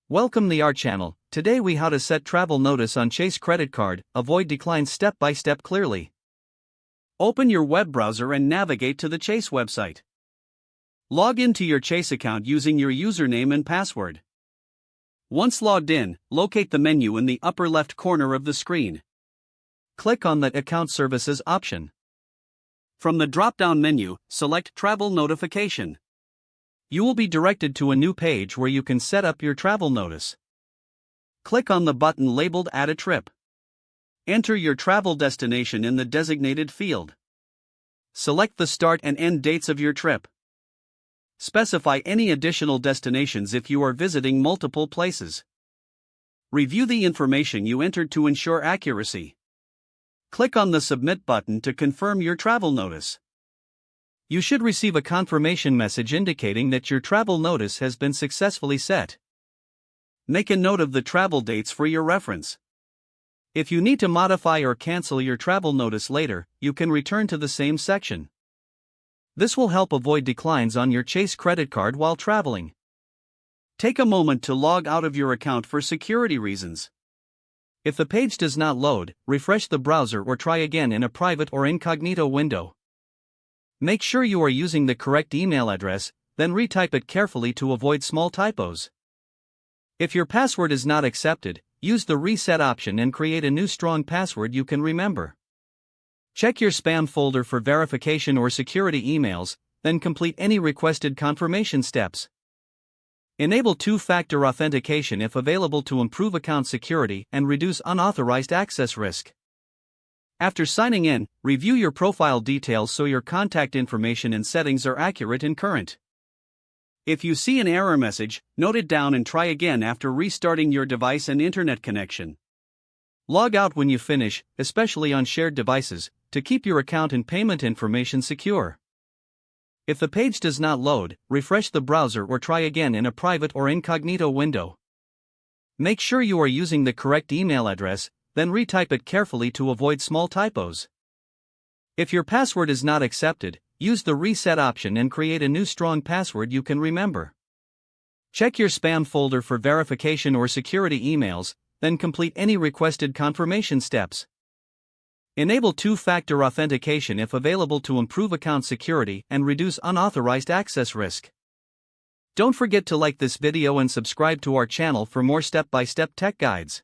Welcome to our channel. Today we how to set travel notice on Chase credit card, avoid declines step by step clearly. Open your web browser and navigate to the Chase website. Log into your Chase account using your username and password. Once logged in, locate the menu in the upper left corner of the screen. Click on the Account Services option. From the drop-down menu, select Travel Notification. You will be directed to a new page where you can set up your travel notice. Click on the button labeled Add a Trip. Enter your travel destination in the designated field. Select the start and end dates of your trip. Specify any additional destinations if you are visiting multiple places. Review the information you entered to ensure accuracy. Click on the Submit button to confirm your travel notice. You should receive a confirmation message indicating that your travel notice has been successfully set. Make a note of the travel dates for your reference. If you need to modify or cancel your travel notice later, you can return to the same section. This will help avoid declines on your Chase credit card while traveling. Take a moment to log out of your account for security reasons. If the page does not load, refresh the browser or try again in a private or incognito window. Make sure you are using the correct email address, then retype it carefully to avoid small typos. If your password is not accepted, use the reset option and create a new strong password you can remember. Check your spam folder for verification or security emails, then complete any requested confirmation steps. Enable two-factor authentication if available to improve account security and reduce unauthorized access risk. After signing in, review your profile details so your contact information and settings are accurate and current. If you see an error message, note it down and try again after restarting your device and internet connection. Log out when you finish, especially on shared devices, to keep your account and payment information secure. If the page does not load, refresh the browser or try again in a private or incognito window. Make sure you are using the correct email address, then retype it carefully to avoid small typos. If your password is not accepted, use the reset option and create a new strong password you can remember. Check your spam folder for verification or security emails, then complete any requested confirmation steps. Enable two-factor authentication if available to improve account security and reduce unauthorized access risk. Don't forget to like this video and subscribe to our channel for more step-by-step tech guides.